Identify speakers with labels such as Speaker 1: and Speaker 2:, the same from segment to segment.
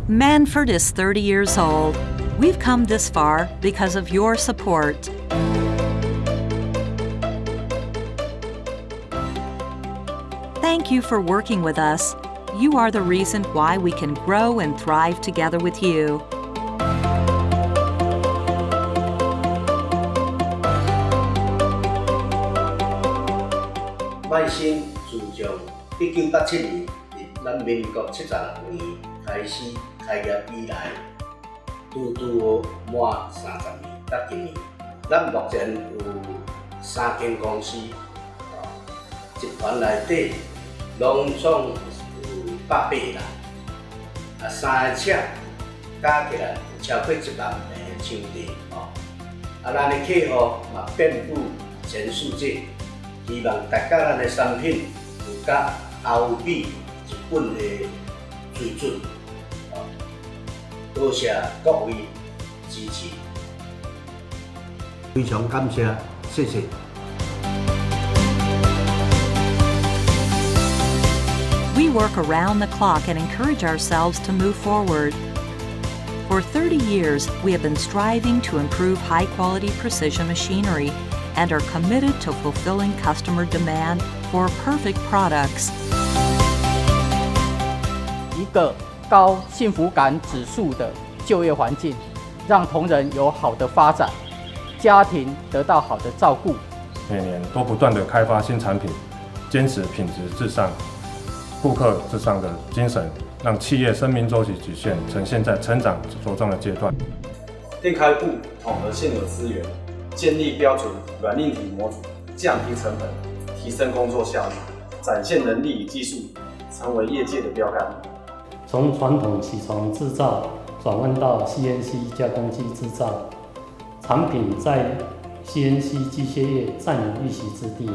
Speaker 1: Manford is 30 years old. We've come this far because of your support. Thank you for working with us. You are the reason why we can grow and thrive together with you.
Speaker 2: 迈鑫自从1987年伫咱民国76年开始开业以来，拄满30年，到今年，咱目前有3间公司，集团内底拢总有180人，3个车加起来有超过1万平的场地，咱的客户嘛遍布全世界。 希望大家咱的产品有甲欧美、日本的水准，多谢各位支持，非常感谢，谢谢。
Speaker 1: We work around the clock and encourage ourselves to move forward. For 30 years, we have been striving to improve high-quality precision machinery and are committed to fulfilling customer demand for perfect products.
Speaker 3: 一个高幸福感指数的就业环境，让同仁有好的发展，家庭得到好的照顾。
Speaker 4: 每年都不断地开发新产品，坚持品质至上、顾客至上的精神，让企业生命周期曲线呈现在成长茁壮的阶段。
Speaker 5: 店开户统合现有资源。 建立标准软硬体模组，降低成本，提升工作效率，展现能力与技术，成为业界的标杆。
Speaker 6: 从传统起床制造转换到 CNC 加工机制造，产品在 CNC 机械业占有一席之地。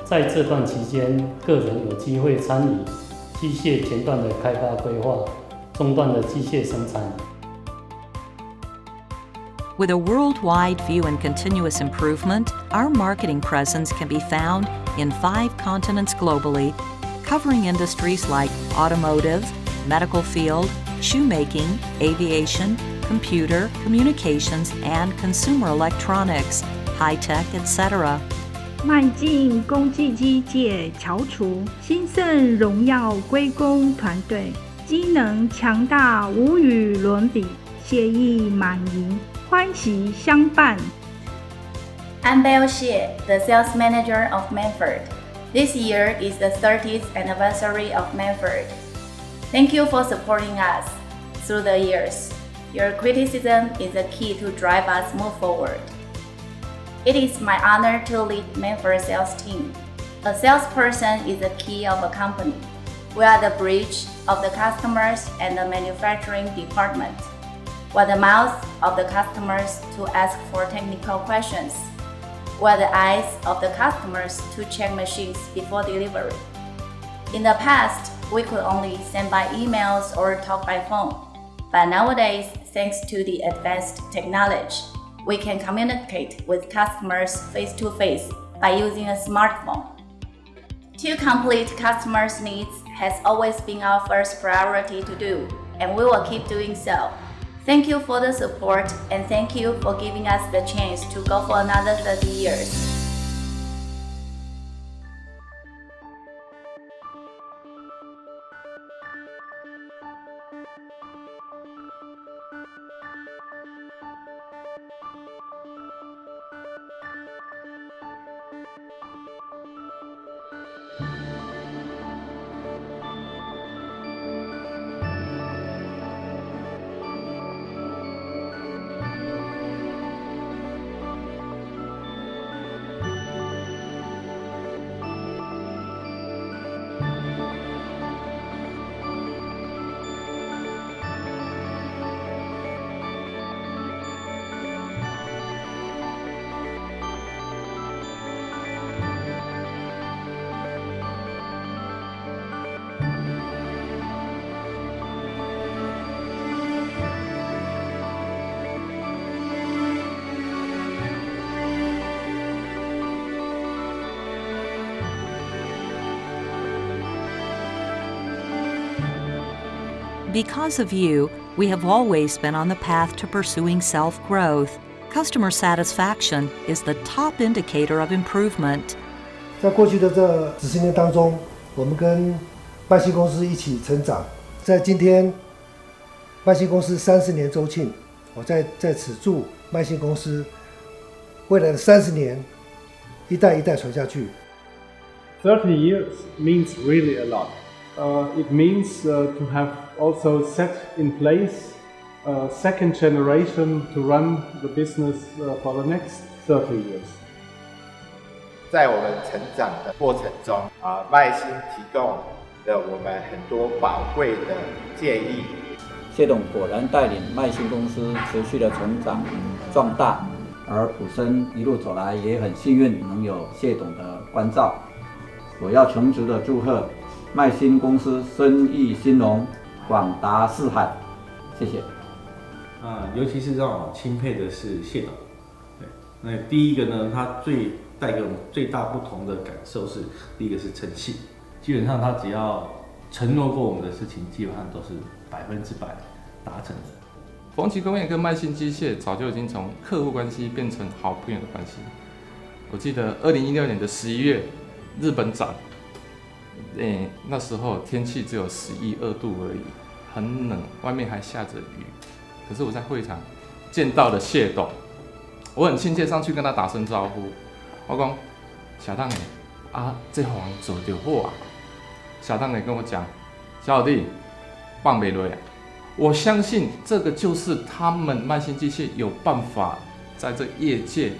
Speaker 6: 在这段期间，个人有机会参与机械前段的开发规划，中段的机械生产。
Speaker 1: With a worldwide view and continuous improvement, our marketing presence can be found in 5 continents globally, covering industries like automotive, medical field, shoemaking, aviation, computer, communications, and consumer electronics, high-tech, etc.
Speaker 7: 迈进公计机界翘楚，兴盛荣耀归功团队，机能强大无与伦比，谢意满盈。 欢喜相伴。
Speaker 8: I'm Belle Xie, the sales manager of Manford. This year is the 30th anniversary of Manford. Thank you for supporting us through the years. Your criticism is the key to drive us move forward. It is my honor to lead Manford sales team. A salesperson is the key of a company. We are the bridge of the customers and the manufacturing department. We're the mouth of the customers to ask for technical questions. We're the eyes of the customers to check machines before delivery. In the past, we could only send by emails or talk by phone. But nowadays, thanks to the advanced technology, we can communicate with customers face-to-face by using a smartphone. To complete customers' needs has always been our first priority to do, and we will keep doing so. Thank you for the support and thank you for giving us the chance to go for another 30 years.
Speaker 1: Because of you, we have always been on the path to pursuing self-growth. Customer satisfaction is the top indicator of improvement.
Speaker 9: 在过去的这10年当中，我们跟迈鑫公司一起成长。在今天，迈鑫公司30年周庆，我在此祝迈鑫公司未来的30年一代一代传下去。
Speaker 10: 30 years means really a lot. It means to have also set in place a second generation to run the business for the next 30 years.
Speaker 11: 在我们成长的过程中，迈鑫提供了我们很多宝贵的建议。
Speaker 12: 谢董果然带领迈鑫公司持续的成长壮大，而普生一路走来也很幸运能有谢董的关照。我要诚挚的祝贺迈鑫公司生意兴隆，广达四海。谢谢。
Speaker 13: 尤其是让我钦佩的是谢董。对，那第一个呢，他带给我们最大不同的感受是，第一个是诚信，基本上他只要承诺过我们的事情，基本上都是100%达成的。
Speaker 14: 逢奇工业跟迈鑫机械早就已经从客户关系变成好朋友的关系。我记得2016年的11月，日本展，那时候天气只有11、2度而已，很冷，外面还下着雨。可是我在会场见到了谢董，我很亲切上去跟他打声招呼。我讲，小董这行做得好啊。小董跟我讲，小老弟，棒没落呀。我相信这个就是他们迈鑫机械有办法在这业界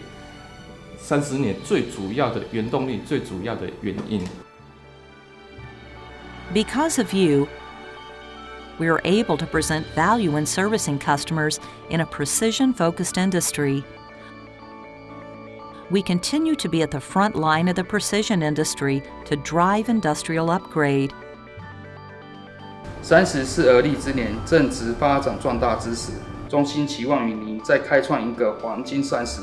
Speaker 14: 30年最主要的原动力、最主要的原因。
Speaker 1: Because of you, we are able to present value in servicing customers in a precision-focused industry. We continue to be at the front line of the precision industry to drive industrial upgrade.
Speaker 15: 30是而立之年，正值发展壮大之时。衷心期望与您再开创一个黄金30。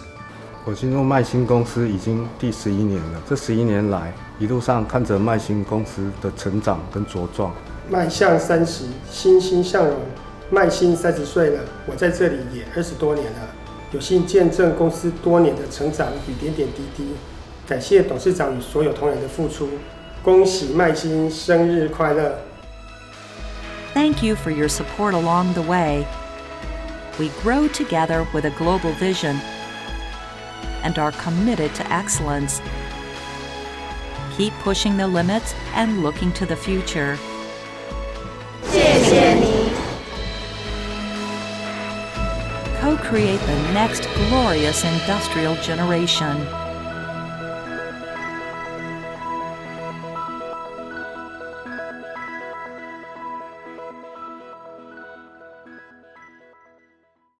Speaker 16: 我进入迈鑫公司已经第11年了，这11年来，一路上看着迈鑫公司的成长跟茁壮。
Speaker 17: 迈向30，欣欣向荣。迈鑫30岁了，我在这里也20多年了，有幸见证公司多年的成长与点点滴滴。感谢董事长与所有同仁的付出，恭喜迈鑫生日快乐！
Speaker 1: Thank you for your support along the way. We grow together with a global vision and are committed to excellence. Keep pushing the limits and looking to the future.
Speaker 18: 谢谢你。
Speaker 1: Co-create the next glorious industrial generation.